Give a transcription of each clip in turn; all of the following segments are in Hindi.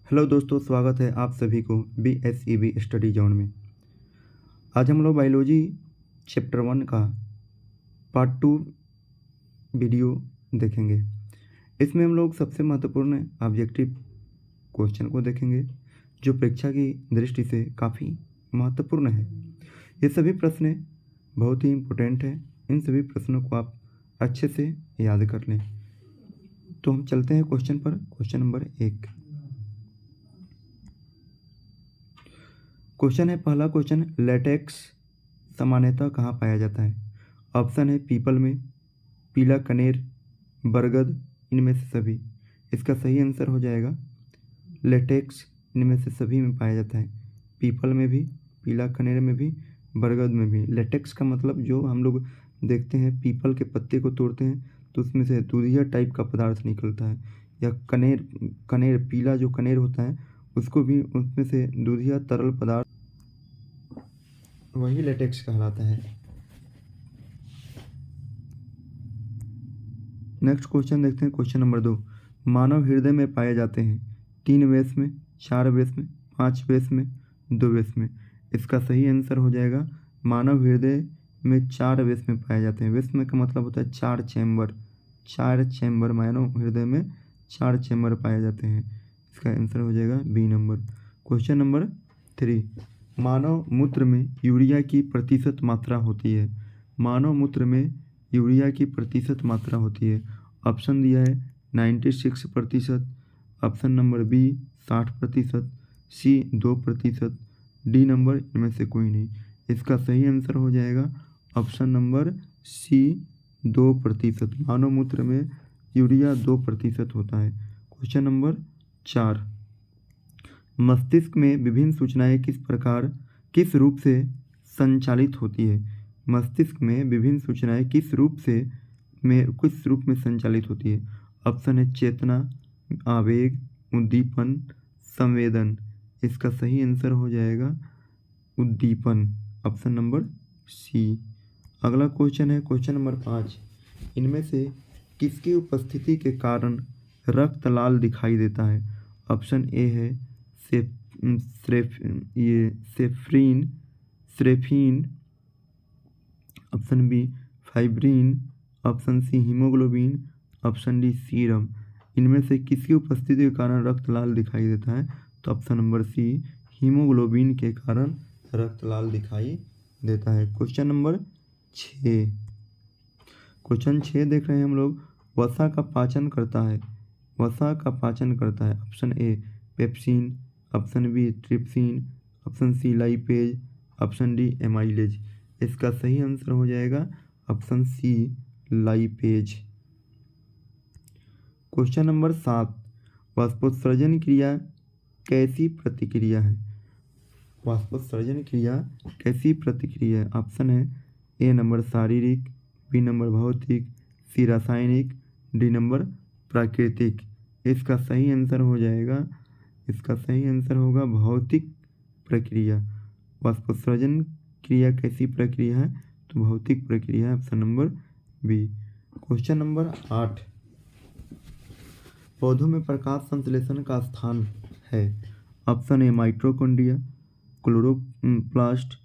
हेलो दोस्तों, स्वागत है आप सभी को BSEB स्टडी जोन में। आज हम लोग बायोलॉजी चैप्टर 1 का पार्ट 2 वीडियो देखेंगे। इसमें हम लोग सबसे महत्वपूर्ण ऑब्जेक्टिव क्वेश्चन को देखेंगे जो परीक्षा की दृष्टि से काफ़ी महत्वपूर्ण है। ये सभी प्रश्न बहुत ही इम्पोर्टेंट हैं। इन सभी प्रश्नों को आप अच्छे से याद कर लें। तो हम चलते हैं क्वेश्चन पर। क्वेश्चन नंबर 1 क्वेश्चन है। पहला क्वेश्चन, लेटेक्स सामान्यतः कहाँ पाया जाता है? ऑप्शन है पीपल में, पीला कनेर, बरगद, इनमें से सभी। इसका सही आंसर हो जाएगा लेटेक्स इनमें से सभी में पाया जाता है। पीपल में भी, पीला कनेर में भी, बरगद में भी। लेटेक्स का मतलब जो हम लोग देखते हैं पीपल के पत्ते को तोड़ते हैं तो उसमें से दूधिया टाइप का पदार्थ निकलता है, या कनेर पीला जो कनेर होता है उसको भी उसमें से दूधिया तरल पदार्थ, वही लेटेक्स कहलाता है। नेक्स्ट क्वेश्चन देखते हैं। क्वेश्चन नंबर 2, मानव हृदय में पाए जाते हैं 3 वेस में, 4 वेस में, 5 वेस में, 2 वेस में। इसका सही आंसर हो जाएगा मानव हृदय में 4 वेस में पाए जाते हैं। वेस में का मतलब होता है 4 चैम्बर। 4 चैम्बर, मानव हृदय में 4 चैम्बर पाए जाते हैं। इसका आंसर हो जाएगा बी नंबर। क्वेश्चन नंबर 3, मानव मूत्र में यूरिया की प्रतिशत मात्रा होती है। मानव मूत्र में यूरिया की प्रतिशत मात्रा होती है। ऑप्शन दिया है 96%, ऑप्शन नंबर बी 60%, सी 2%, डी नंबर इनमें से कोई नहीं। इसका सही आंसर हो जाएगा ऑप्शन नंबर सी 2%। मानव मूत्र में यूरिया 2% होता है। क्वेश्चन नंबर 4, मस्तिष्क में विभिन्न सूचनाएं किस रूप से संचालित होती है? मस्तिष्क में विभिन्न सूचनाएं किस रूप में संचालित होती है? ऑप्शन है चेतना, आवेग, उद्दीपन, संवेदन। इसका सही आंसर हो जाएगा उद्दीपन, ऑप्शन नंबर सी। अगला क्वेश्चन है क्वेश्चन नंबर 5, इनमें से किसकी उपस्थिति के कारण रक्त लाल दिखाई देता है? ऑप्शन ए है सेफ्रीन, option B fibrin, option C haemoglobin, option D serum. इनमें से किसकी उपस्थिति के कारण रक्त लाल दिखाई देता है? तो ऑप्शन नंबर सी हीमोग्लोबिन के कारण रक्त लाल दिखाई देता है। क्वेश्चन नंबर 6, क्वेश्चन 6 देख रहे हैं हम लोग। वसा का पाचन करता है। Option A pepsin, option B trypsin, option C lipase, option D amylase. इसका सही आंसर हो जाएगा option C lipase. Question number 7, वाष्पोत्सर्जन क्रिया कैसी प्रतिक्रिया है? वाष्पोत्सर्जन क्रिया कैसी प्रतिक्रिया है? ऑप्शन है ए नंबर शारीरिक, बी नंबर भौतिक, सी रासायनिक, डी नंबर प्राकृतिक। इसका सही आंसर होगा भौतिक प्रक्रिया। वाष्पोत्सर्जन क्रिया कैसी प्रक्रिया है? तो भौतिक प्रक्रिया है, option number B. Question number 8, पौधों में प्रकाश संश्लेषण का स्थान है। Option A mitochondria, chloroplast,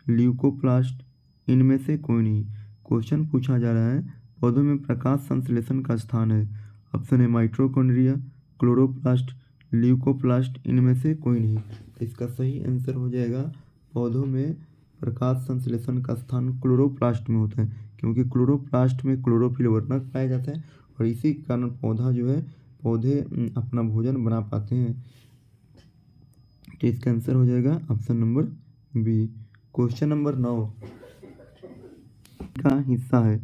leucoplast, इनमें से कोई नहीं। क्वेश्चन पूछा जा रहा है पौधों में प्रकाश संश्लेषण का स्थान है। Option A mitochondria, chloroplast, leucoplast, इनमें से कोई नहीं। इसका सही आंसर हो जाएगा पौधों में प्रकाश संश्लेषण का स्थान क्लोरोप्लास्ट में होता है, क्योंकि क्लोरोप्लास्ट में क्लोरोफिल वर्णक पाया जाता है और इसी कारण पौधे अपना भोजन बना पाते हैं। तो इसका आंसर हो जाएगा option number B. Question number 9 का हिस्सा है।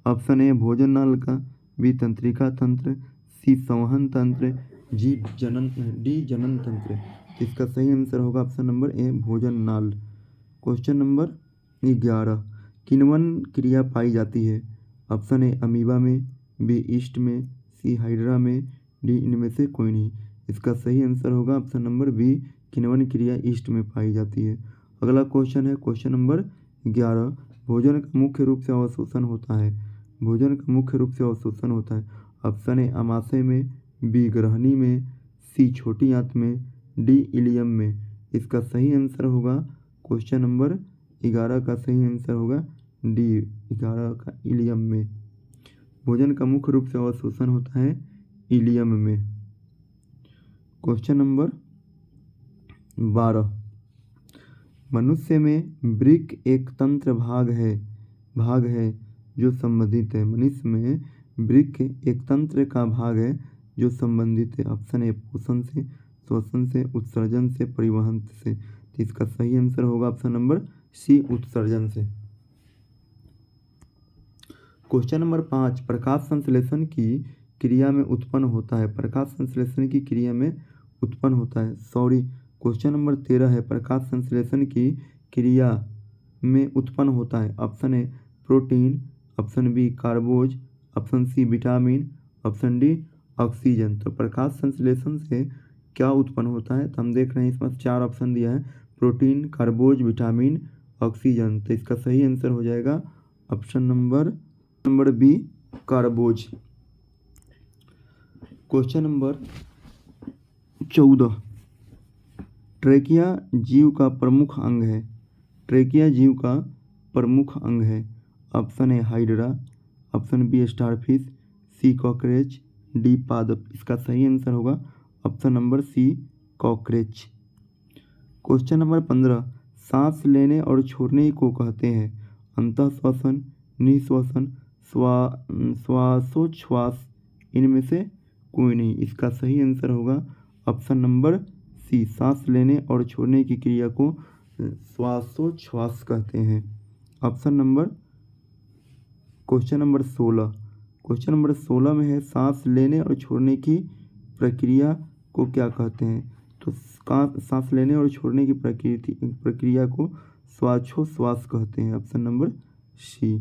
ऑप्शन ए भोजन नालिका, बी तंत्रिका तंत्र, सी संवहन तंत्र, डी जनन तंत्र। इसका सही आंसर होगा ऑप्शन नंबर ए भोजन नाल। क्वेश्चन नंबर 11, किण्वन क्रिया पाई जाती है। ऑप्शन ए अमीबा में, बी ईस्ट में, सी हाइड्रा में, डी इनमें से कोई नहीं। इसका सही आंसर होगा ऑप्शन नंबर बी किण्वन क्रिया ईस्ट में पाई जाती है। अगला क्वेश्चन है क्वेश्चन नंबर 11, भोजन का मुख्य रूप से अवशोषण होता है। ऑप्शन ए आमाशय में, बी ग्रहणी में, सी छोटी आंत में, डी इलियम में। इसका सही आंसर होगा क्वेश्चन नंबर 11 का सही आंसर होगा डी 11 का इलियम में। भोजन का मुख्य रूप से अवशोषण होता है इलियम में। क्वेश्चन नंबर 12, मनुष्य में वृक्क एक तंत्र भाग है जो संबंधित है। मनुष्य में वृक्क एक तंत्र का भाग है जो संबंधित है। ऑप्शन ए पोषण से, श्वसन से, उत्सर्जन से, परिवहन से। तो इसका सही आंसर होगा ऑप्शन नंबर सी उत्सर्जन से। क्वेश्चन नंबर 5, प्रकाश संश्लेषण की क्रिया में उत्पन्न होता है। प्रकाश संश्लेषण की क्रिया में उत्पन्न होता है, क्वेश्चन नंबर 13 है, प्रकाश संश्लेषण की क्रिया में उत्पन्न होता है। Option A protein, option B कार्बोज, option C vitamin, option D oxygen. तो प्रकाश संश्लेषण से क्या उत्पन्न होता है, तो हम देख रहे हैं इसमें 4 ऑप्शन दिया है, प्रोटीन, कार्बोज, विटामिन, ऑक्सीजन। तो इसका सही आंसर हो जाएगा option number B कार्बोज। Question number 14, trachea जीव का प्रमुख अंग है। ट्रेकिया जीव का प्रमुख अंग है। Option A hydra, option B starfish, C cockroach, D पादप। इसका सही आंसर होगा option number C cockroach. Question number 15, सांस लेने और छोड़ने को कहते हैं अंतःश्वसन, निःश्वसन, श्वासोच्छ्वास। इनमें से कोई नहीं। इसका सही आंसर होगा ऑप्शन नंबर सी, सांस लेने और छोड़ने की क्रिया को श्वासोच्छ्वास कहते हैं। क्वेश्चन नंबर 16 में है, सांस लेने और छोड़ने की प्रक्रिया को क्या कहते हैं। तो सांस लेने और छोड़ने की प्रक्रिया को श्वासोच्छ्वास कहते हैं। Option number C.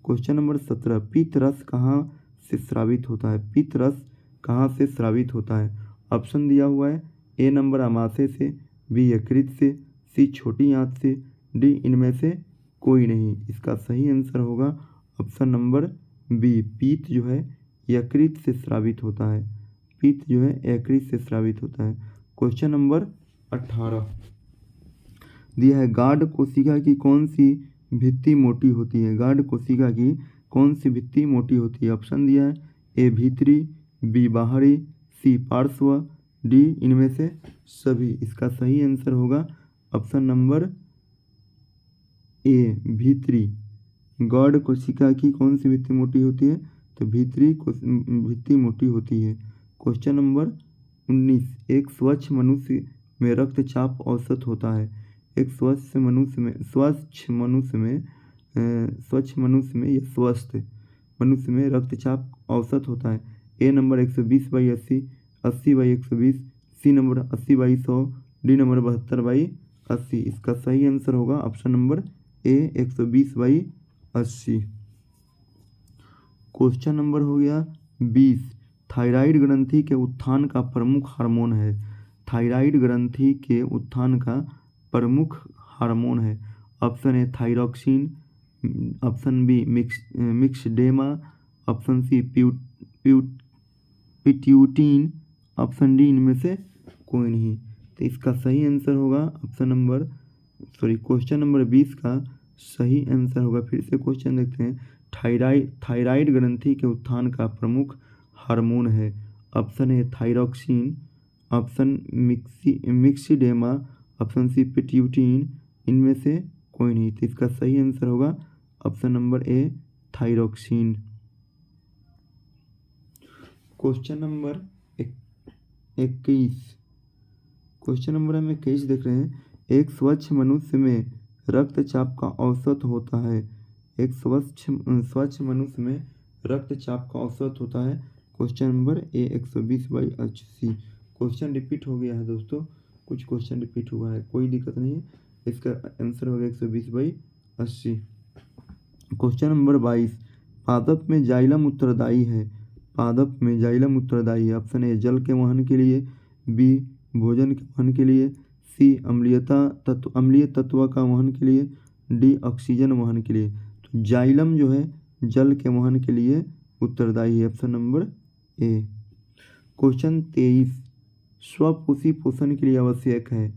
Question number 17, पित्त रस कहाँ से स्रावित होता है। पित्त रस कहाँ से स्रावित होता है। ऑप्शन दिया हुआ है, ए नंबर आमाशय से, बी यकृत से, सी छोटी आंत से, डी इनमें से कोई नहीं। इसका सही आंसर होगा ऑप्शन नंबर बी, पित्त जो है यकृत से स्रावित होता है। पित्त जो है यकृत से स्रावित होता है। क्वेश्चन नंबर 18 दिया है, गार्ड कोशिका की कौन सी भित्ति मोटी होती है। गार्ड कोशिका की कौन सी भित्ति मोटी होती है। ऑप्शन दिया है, ए भीतरी, बी बाहरी, सी पार्श्व, डी इनमें से सभी। इसका सही आंसर होगा ऑप्शन नंबर ए भीतरी। गार्ड कोशिका की कौन सी भित्ति मोटी होती है, तो भीतरी भित्ति मोटी होती है। क्वेश्चन नंबर 19, एक स्वच्छ मनुष्य में रक्तचाप औसत होता है। एक स्वच्छ मनुष्य में या स्वस्थ मनुष्य में रक्तचाप औसत होता है। A number 120/80, 80/120, C number 80/100, D number 72/80। इसका सही आंसर होगा option number A 120/80। Question number हो गया 20, थायराइड ग्रंथि के उत्थान का प्रमुख हार्मोन है। थायराइड ग्रंथि के उत्थान का प्रमुख हार्मोन है। Option A thyroxine, option B myxoedema, option C pituitrin, option D इनमें से कोई नहीं। तो इसका सही आंसर होगा क्वेश्चन नंबर 20 का सही आंसर होगा। फिर से क्वेश्चन देखते हैं, थायराइड ग्रंथि के उत्थान का प्रमुख हार्मोन है। Option A thyroxine, option myxoedema, option C pituitrin, इनमें से कोई नहीं। तो इसका सही आंसर होगा option number A thyroxine. Question number 21, question number हम 21 देख रहे हैं, एक स्वच्छ मनुष्य में रक्तचाप का औसत होता है। एक स्वच्छ मनुष्य में रक्तचाप का औसत होता है। Question number A 120/80। Question repeat हो गया है दोस्तों, कुछ क्वेश्चन रिपीट हुआ है, कोई दिक्कत नहीं है। इसका आंसर होगा 120/80। क्वेश्चन नंबर 22, पादप में जाइलम उत्तरदायी है। पादप में जाइलम उत्तरदायी है। ऑप्शन ए जल के वहन के लिए, बी भोजन के वहन के लिए, सी अम्लीय तत्व का वहन के लिए, डी ऑक्सीजन वहन के लिए। तो जाइलम जो है जल के वहन के लिए उत्तरदायी है। ऑप्शन नंबर ए। क्वेश्चन 23, स्वपोषी पोषण के लिए आवश्यक है।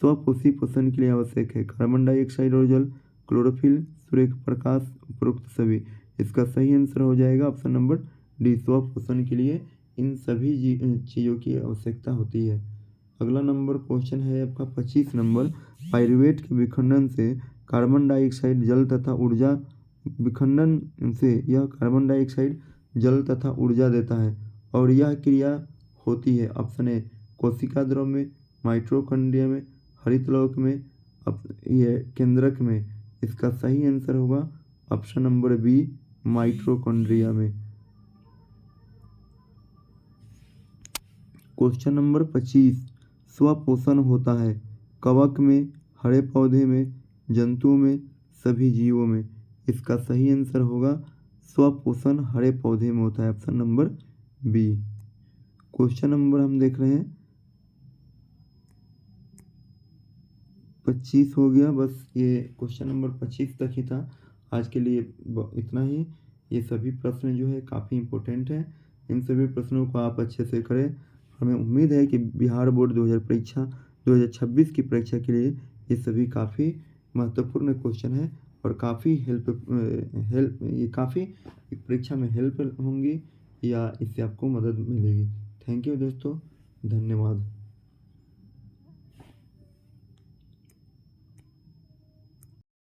स्वपोषी पोषण के लिए आवश्यक है कार्बन डाइऑक्साइड और जल, क्लोरोफिल, सूर्य का प्रकाश, उपरोक्त सभी। इसका सही आंसर हो जाएगा ऑप्शन नंबर डी। स्वपोषण के लिए इन सभी चीज़ों की आवश्यकता होती है। अगला नंबर क्वेश्चन है आपका 25 नंबर। पाइरूवेट के विखंडन से कार्बन डाइऑक्साइड, जल तथा ऊर्जा, विखंडन से यह कार्बन डाइऑक्साइड, जल तथा ऊर्जा देता है और यह क्रिया होती है ऑप्शन ए कोशिका द्रव में, माइटोकॉन्ड्रिया में, हरितलौक में, ये केंद्रक में। इसका सही आंसर होगा ऑप्शन नंबर बी माइटोकॉन्ड्रिया में। क्वेश्चन नंबर 25 स्वपोषण होता है कवक में, हरे पौधे में, जंतुओं में, सभी जीवों में। इसका सही आंसर होगा स्वपोषण हरे पौधे में होता है option number B. Question number हम देख रहे हैं 25 हो गया, बस ये क्वेश्चन नंबर 25 तक ही था। आज के लिए इतना ही। ये सभी प्रश्न जो है काफ़ी इम्पोर्टेंट हैं। इन सभी प्रश्नों को आप अच्छे से करें। हमें उम्मीद है कि बिहार बोर्ड 2026 की परीक्षा के लिए ये सभी काफ़ी महत्वपूर्ण क्वेश्चन है और काफ़ी ये काफ़ी परीक्षा में हेल्प होंगी या इससे आपको मदद मिलेगी। थैंक यू दोस्तों, धन्यवाद।